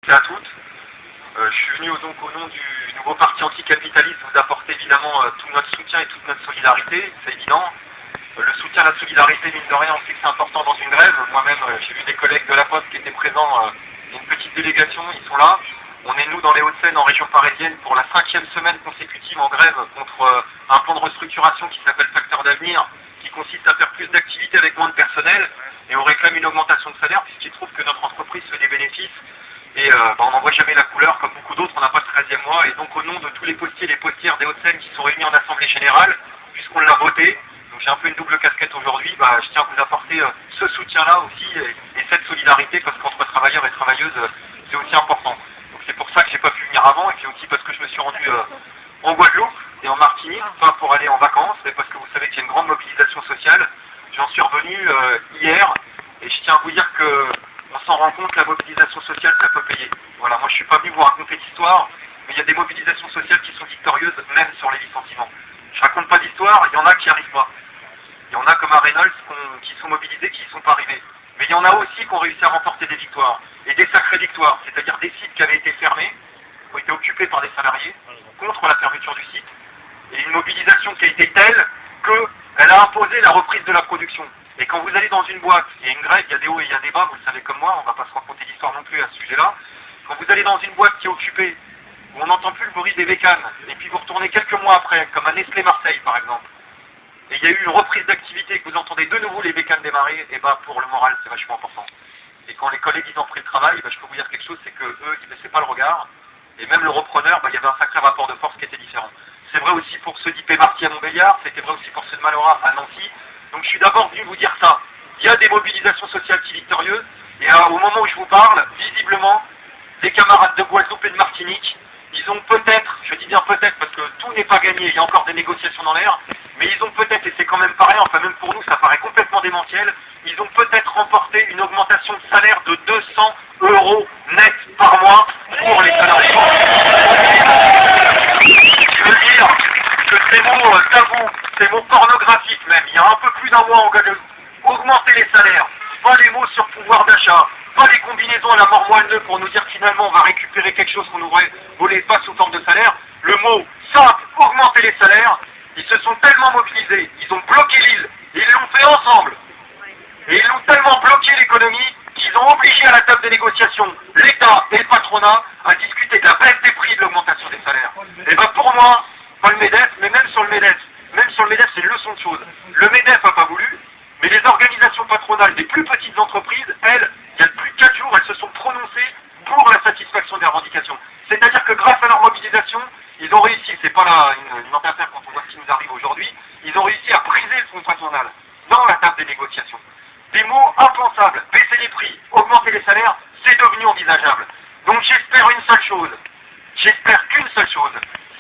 et à toutes. Je suis venu donc au nom du nouveau parti anticapitaliste vous apporter évidemment tout notre soutien et toute notre solidarité, c'est évident. Le soutien à la solidarité, mine de rien, on sait que c'est important dans une grève. Moi-même, j'ai vu des collègues de la Poste qui étaient présents, une petite délégation, ils sont là. On est nous dans les Hauts-de-Seine, en région parisienne, pour la 5e semaine consécutive en grève contre un plan de restructuration qui s'appelle Facteur d'avenir, qui consiste à faire plus d'activités avec moins de personnel, et on réclame une augmentation de salaire puisqu'il trouve que notre entreprise fait des bénéfices. Et on n'en voit jamais la couleur, comme beaucoup d'autres, on n'a pas de 13e mois, et donc au nom de tous les postiers et les postières des Hauts-de-Seine qui sont réunis en Assemblée Générale, puisqu'on l'a voté, donc j'ai un peu une double casquette aujourd'hui, je tiens à vous apporter ce soutien-là aussi, et cette solidarité, parce qu'entre travailleurs et travailleuses, c'est aussi important. Donc c'est pour ça que j'ai pas pu venir avant, et puis aussi parce que je me suis rendu en Guadeloupe et en Martinique, pas pour aller en vacances, mais parce que vous savez qu'il y a une grande mobilisation sociale. J'en suis revenu hier, et je tiens à vous dire que on s'en rend compte, la mobilisation sociale, ça peut payer. Voilà, moi je suis pas venu vous raconter d'histoire, mais il y a des mobilisations sociales qui sont victorieuses, même sur les licenciements. Je raconte pas d'histoire, il y en a qui n'y arrivent pas. Il y en a comme à Reynolds qui sont mobilisés, qui n'y sont pas arrivés. Mais il y en a aussi qui ont réussi à remporter des victoires, et des sacrées victoires, c'est-à-dire des sites qui avaient été fermés, qui ont été occupés par des salariés, contre la fermeture du site, et une mobilisation qui a été telle qu'elle a imposé la reprise de la production. Et quand vous allez dans une boîte, il y a une grève, il y a des hauts et il y a des bas, vous le savez comme moi, on ne va pas se raconter d'histoire non plus à ce sujet-là. Quand vous allez dans une boîte qui est occupée, où on n'entend plus le bruit des bécanes, et puis vous retournez quelques mois après, comme à Nestlé Marseille par exemple, et il y a eu une reprise d'activité, que vous entendez de nouveau les bécanes démarrer, et pour le moral c'est vachement important. Et quand les collègues ils ont pris le travail, je peux vous dire quelque chose, c'est que eux ils ne baissaient pas le regard, et même le repreneur, il y avait un sacré rapport de force qui était différent. C'est vrai aussi pour ceux d'IP Marty à Montbéliard, c'était vrai aussi pour ceux de Malora à Nancy. Donc je suis d'abord venu vous dire ça. Il y a des mobilisations sociales qui victorieuses, et au moment où je vous parle, visiblement, les camarades de Guadeloupe et de Martinique, ils ont peut-être, je dis bien peut-être parce que tout n'est pas gagné, il y a encore des négociations dans l'air, mais ils ont peut-être, et c'est quand même pareil, enfin même pour nous ça paraît complètement démentiel, ils ont peut-être remporté une augmentation de salaire de 200 € net par mois pour les salariés. Je veux dire que ces mots tabous, ces mots pornographiques même, il y a un peu plus d'un mois en Guadeloupe, augmenter les salaires, pas les mots sur pouvoir d'achat, pas les combinaisons à la mort moelle pour nous dire finalement on va récupérer quelque chose qu'on aurait volé pas sous forme de salaire, le mot simple, augmenter les salaires, ils se sont tellement mobilisés, ils ont bloqué l'île, ils l'ont fait ensemble, et ils ont tellement bloqué l'économie qu'ils ont obligé à la table des négociations l'État et le patronat à discuter de la baisse des prix et de l'augmentation des salaires. Et pour moi, pas le MEDEF, mais même sur le MEDEF c'est une leçon de choses. Le MEDEF n'a pas voulu, mais les organisations patronales des plus petites entreprises, elles, il y a plus de 4 jours, elles se sont prononcées pour la satisfaction des revendications. C'est-à-dire que grâce à leur mobilisation, ils ont réussi, c'est pas là une affaire quand on voit ce qui nous arrive aujourd'hui, ils ont réussi à briser le front patronal dans la table des négociations. Des mots impensables, baisser les prix, augmenter les salaires, c'est devenu envisageable. Donc j'espère une seule chose, j'espère qu'une seule chose,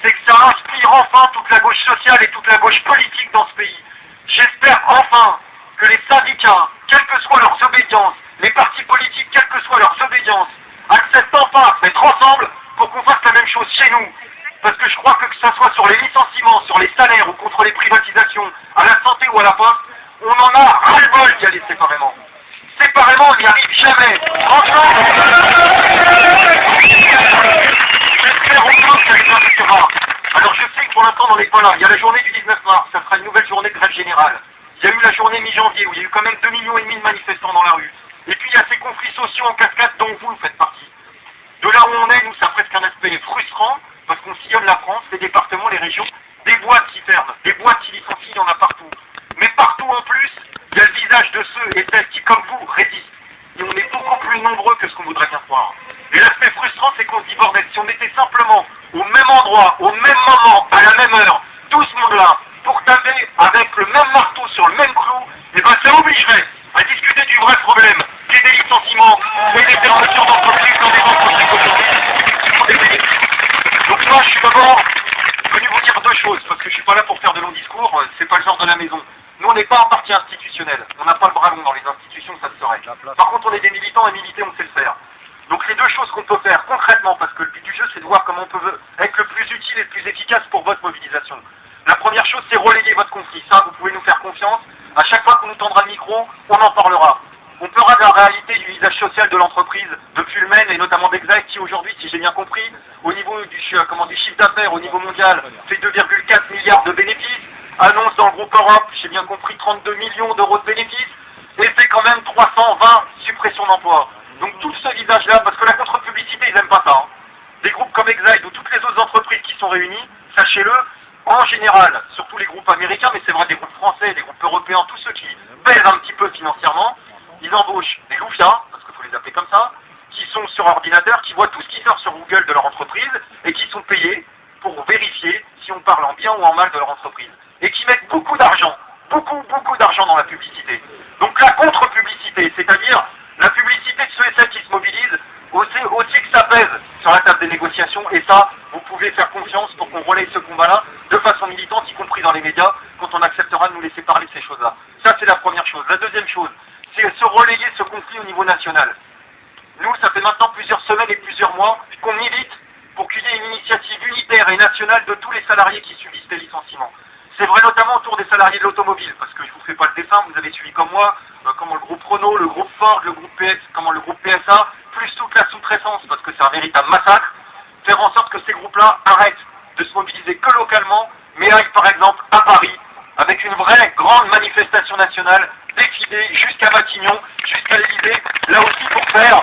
c'est que ça inspire enfin toute la gauche sociale et toute la gauche politique dans ce pays. J'espère enfin que les syndicats, quelles que soient leurs obédiences, les partis politiques, quelles que soient leurs obédiences, acceptent enfin à se mettre ensemble pour qu'on fasse la même chose chez nous. Parce que je crois que ce soit sur les licenciements, sur les salaires ou contre les privatisations, à la santé ou à la poste, on en a ras-le-bol d'y aller séparément. Séparément, on n'y arrive jamais. Franchement, j'espère enfin que ça existera. Alors je sais que pour l'instant, on n'en est pas là. Il y a la journée du 19 mars, ça sera une nouvelle journée de grève générale. Il y a eu la journée mi-janvier où il y a eu quand même 2,5 millions de manifestants dans la rue. Et puis il y a ces conflits sociaux en cascade dont vous faites partie. De là où on est, nous, ça a presque un aspect frustrant, parce qu'on sillonne la France, les départements, les régions, des boîtes qui ferment, des boîtes qui licencient, il y en a partout. Mais partout en plus, il y a le visage de ceux et celles qui, comme vous, résistent. Et on est beaucoup plus nombreux que ce qu'on voudrait bien croire. Et l'aspect frustrant, c'est qu'on se dit, bordel, si on était simplement au même endroit, au même moment, à la même heure, tout ce monde-là, pour taper avec le même marteau sur le même clou, et ça obligerait à discuter du vrai problème, qui est des licenciements et des fermetures d'entreprises dans des entreprises économiques. Donc moi, je suis d'abord venu vous dire deux choses, parce que je suis pas là pour faire de longs discours, c'est pas le genre de la maison. Nous, on n'est pas un parti institutionnel, on n'a pas le bras long dans les institutions, ça se saurait. Par contre, on est des militants, et militer, on sait le faire. Donc les deux choses qu'on peut faire concrètement, parce que le but du jeu, c'est de voir comment on peut être le plus utile et le plus efficace pour votre mobilisation. La première chose, c'est relayer votre conflit. Ça, vous pouvez nous faire confiance. À chaque fois qu'on nous tendra le micro, on en parlera. On pleura de la réalité du visage social de l'entreprise, de Pullman et notamment d'Exact qui aujourd'hui, si j'ai bien compris, au niveau du chiffre d'affaires au niveau mondial, fait 2,4 milliards de bénéfices, annonce dans le groupe Europe, j'ai bien compris, 32 millions d'euros de bénéfices, et fait quand même 320 suppressions d'emplois. Donc tout ce visage-là, parce que la contre-publicité, ils n'aiment pas ça. Hein. Des groupes comme Exact ou toutes les autres entreprises qui sont réunies, sachez-le, en général, surtout les groupes américains, mais c'est vrai des groupes français, des groupes européens, tous ceux qui pèsent un petit peu financièrement, ils embauchent des loufias, parce qu'il faut les appeler comme ça, qui sont sur ordinateur, qui voient tout ce qui sort sur Google de leur entreprise, et qui sont payés pour vérifier si on parle en bien ou en mal de leur entreprise. Et qui mettent beaucoup d'argent, beaucoup d'argent dans la publicité. Donc la contre-publicité, c'est-à-dire la publicité de ceux et celles qui se mobilisent, aussi que ça pèse sur la table des négociations, et ça, vous pouvez faire confiance pour qu'on relaye ce combat-là de façon militante, y compris dans les médias, quand on acceptera de nous laisser parler de ces choses-là. Ça, c'est la première chose. La deuxième chose, c'est se relayer ce conflit au niveau national. Nous, ça fait maintenant plusieurs semaines et plusieurs mois qu'on milite pour qu'il y ait une initiative unitaire et nationale de tous les salariés qui subissent des licenciements. C'est vrai notamment autour des salariés de l'automobile, parce que je vous fais pas le dessin, vous avez suivi comme moi, comment le groupe Renault, le groupe Ford, le groupe PS, comment le groupe PSA, plus toute la sous-traitance, parce que c'est un véritable massacre, faire en sorte que ces groupes-là arrêtent de se mobiliser que localement, mais aillent par exemple à Paris, avec une vraie grande manifestation nationale, défilée jusqu'à Matignon, jusqu'à l'Élysée, là aussi pour faire